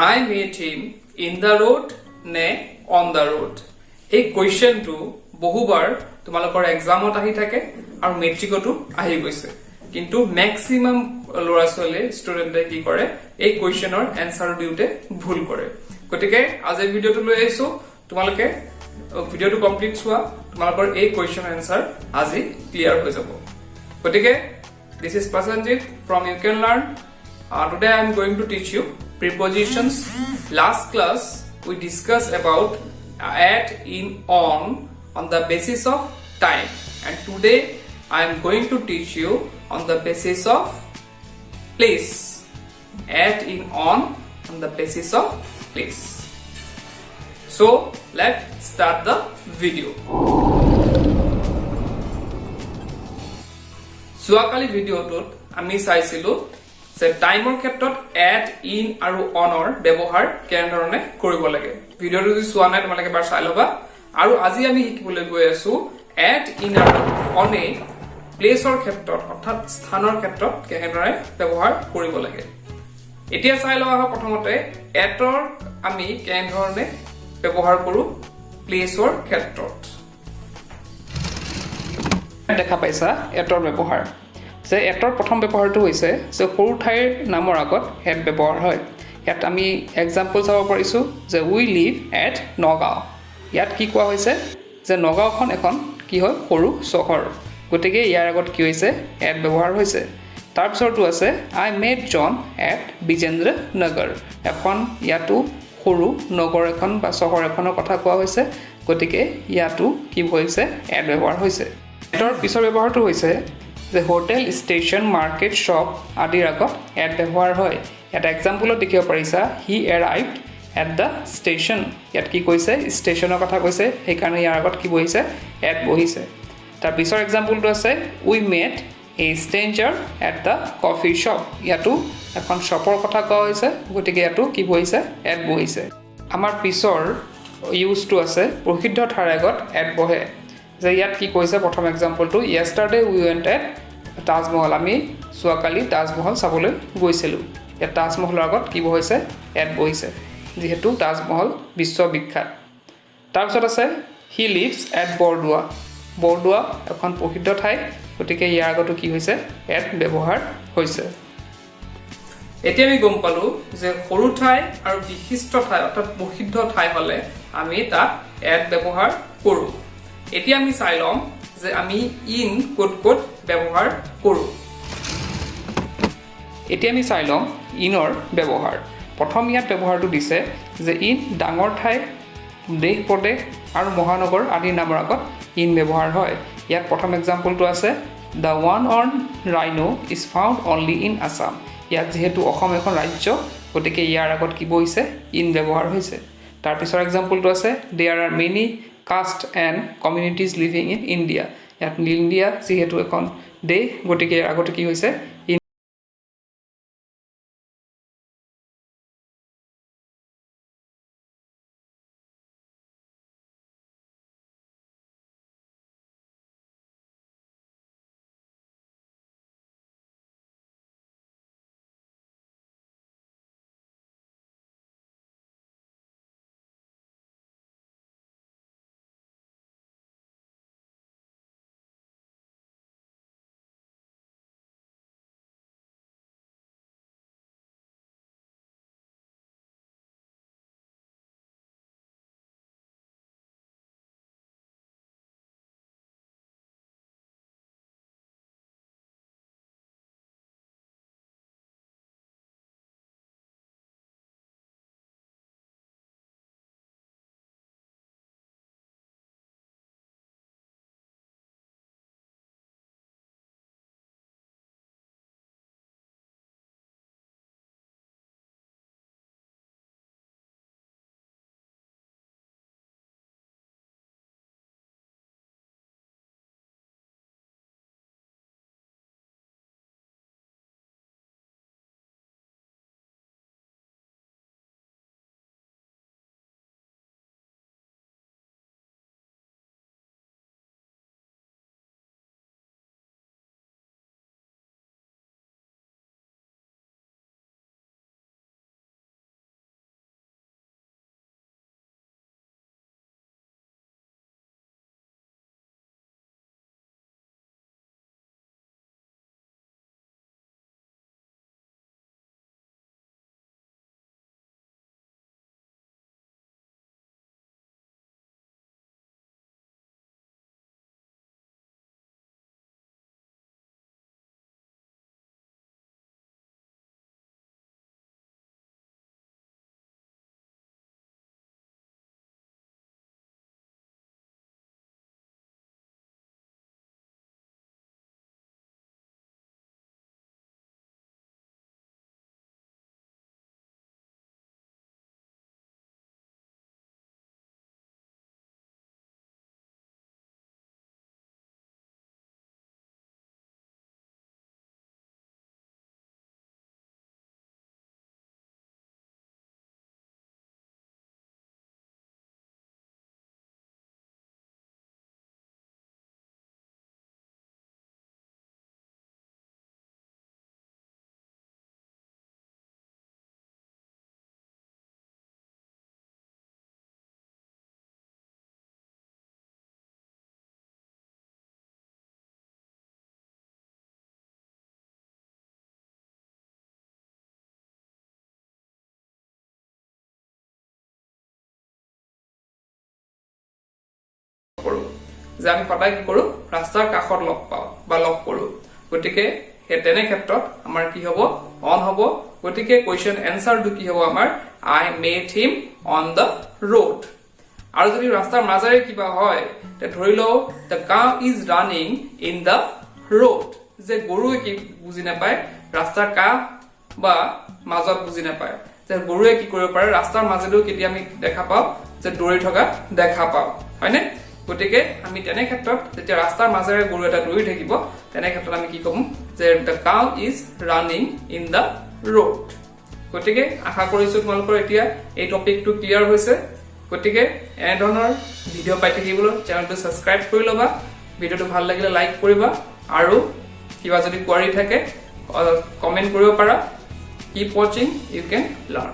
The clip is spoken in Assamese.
I met him in the road ne on the road. এই কোৱেশ্চনটো বহুবাৰ তোমালোকৰ এক্সামত আহি থাকে আৰু মেট্ৰিকতো আহি গৈছে কিন্তু ম্যাক্সিমাম ল'ৰা ছোৱালী ষ্টুডেন্টে কি কৰে এই কোৱেশ্চনৰ এনসাৰ দিওতে ভুল কৰে গতিকে আজি ভিডিওটো লৈ আইছো তোমালোকে ভিডিওটো কমপ্লিট চোৱা তোমালোকৰ এই কোৱেশ্চনৰ এনসাৰ আজি ক্লিয়াৰ হৈ যাব গতিকে this is Prasanjit from You Can Learn. Today I am going to teach you prepositions. Last class we discussed about at, in, on the basis of time, and today I am going to teach you on the basis of place. At, in, on the basis of place. So let's start the video. যোৱাকালি ভিডিওটোত আমি চাইছিলো যে টাইমৰ ক্ষেত্ৰত এট ইন আৰু অনৰ ব্যৱহাৰ কেনেধৰণে কৰিব লাগে ভিডিওটো যদি চোৱা নাই তোমালোকে এবাৰ চাই লবা আৰু আজি আমি শিকিবলৈ গৈ আছো এট ইন আৰু অনে প্লেসৰ ক্ষেত্ৰত অৰ্থাৎ স্থানৰ ক্ষেত্ৰত কেনেধৰণে ব্যৱহাৰ কৰিব লাগে এতিয়া চাই লওয়া প্ৰথমতে এটৰ আমি কেনেধৰণে ব্যৱহাৰ কৰো প্লেসৰ ক্ষেত্ৰত দেখা পাইছা এটৰ ব্যৱহাৰ যে এটৰ প্ৰথম ব্যৱহাৰটো হৈছে যে সৰু ঠাইৰ নামৰ আগত এট ব্যৱহাৰ হয় ইয়াত আমি এক্সাম্পল চাব পাৰিছো যে উই লিভ এট নগাঁও ইয়াত কি কোৱা হৈছে যে নগাঁওখন এখন কি হয় সৰু চহৰ গতিকে ইয়াৰ আগত কি হৈছে এট ব্যৱহাৰ হৈছে তাৰ পিছৰটো আছে আই মেট জন এট বিজেন্দ্ৰ নগৰ এখন ইয়াতো সৰু নগৰ এখন বা চহৰ এখনৰ কথা কোৱা হৈছে গতিকে ইয়াতো কি হৈছে এট ব্যৱহাৰ হৈছে এটৰ পিছৰ ব্যৱহাৰটো হৈছে যে হোটেল ষ্টেচন মাৰ্কেট শ্বপ আদিৰ আগত এট ব্যৱহাৰ হয় এটা এক্সাম্পলত দেখিব পাৰিছা হি এৰাইভড এট দ্য ষ্টেচন ইয়াত কি কৈছে ষ্টেচনৰ কথা কৈছে সেইকাৰণে ইয়াৰ আগত কি বহিছে এট বহিছে তাৰ পিছৰ এক্সাম্পলটো আছে we met a stranger at the coffee shop ইয়াতো এখন শ্বপৰ কথা কোৱা হৈছে গতিকে ইয়াতো কি বহিছে এট বহিছে আমাৰ পিছৰ ইউজটো আছে প্ৰসিদ্ধ ঠাইৰ আগত এট বহে যে ইয়াত কি কৈছে প্ৰথম এক্সাম্পলটো yesterday we went at Taj Mahal আমি যোৱাকালি তাজমহল চাবলৈ গৈছিলো ইয়াত তাজমহলৰ আগত কি বহিছে এট বহিছে যেহেতু তাজমহল বিশ্ববিখ্যাত তাৰপিছত আছে he lives at বৰদোৱা এখন প্ৰসিদ্ধ ঠাই গতিকে ইয়াৰ আগতো কি হৈছে এট ব্যৱহাৰ হৈছে এতিয়া আমি গম পালো যে সৰু ঠাই আৰু বিশিষ্ট ঠাই অৰ্থাৎ প্ৰসিদ্ধ ঠাই হলে আমি তাত এট ব্যৱহাৰ কৰো এতিয়া আমি চাই লম যে আমি ইন কোড ব্যৱহাৰ কৰো এতিয়া আমি চাই লম ইনৰ ব্যৱহাৰ প্ৰথম ইয়াত ব্যৱহাৰটো দিছে যে ইন ডাঙৰ ঠাই দেশ প্ৰদেশ আৰু মহানগৰ আদি নামৰ আগত ইন ব্যৱহাৰ হয় ইয়াত প্ৰথম এক্সাম্পলটো আছে the one on rhino is found only in Assam ইয়াত যেহেতু অসম এখন ৰাজ্য গতিকে ইয়াৰ আগত কি বহিছে ইন ব্যৱহাৰ হৈছে তাৰ পিছৰ এক্সাম্পলটো আছে there are many caste and communities living in India ইয়াত ইণ্ডিয়া যেহেতু এখন দেশ গতিকে আগতে কি হৈছে যে আমি সদায় কি কৰো ৰাস্তাৰ কাষত লগ পাওঁ বা লগ কৰো গতিকে হে তেনে ক্ষেত্ৰত আমাৰ কি হ'ব অন হ'ব গতিকে কোৱেশ্চন এনসাৰটো কি হ'ব আমাৰ I met him on the road আৰু যদি ৰাস্তাৰ মাজেৰে কিবা হয় তে ধৰি লও the cow is running in the road যে গৰুৱে কি বুজি নাপায় ৰাস্তাৰ কাষ বা মাজত বুজি নাপায় যে গৰুৱে কি কৰিব পাৰে ৰাস্তাৰ মাজেৰেও কেতিয়া আমি দেখা পাওঁ যে দৌৰি থকা দেখা পাওঁ হয়নে গতিকে আমি তেনে ক্ষেত্ৰত যেতিয়া ৰাস্তাৰ মাজেৰে গৰু এটা দৌৰি থাকিব তেনে ক্ষেত্ৰত আমি কি ক'ম যে the cow is running in the road গতিকে আশা কৰিছো তোমালোকৰ এতিয়া এই টপিকটো ক্লিয়াৰ হৈছে গতিকে এনে ধৰণৰ ভিডিও পাই থাকিবলৈ চেনেলটো সাবস্ক্ৰাইব কৰি লবা ভিডিওটো ভাল লাগিলে লাইক কৰিবা আৰু কিবা যদি কোৱাৰি থাকে কমেন্ট কৰিব পাৰা keep watching you can learn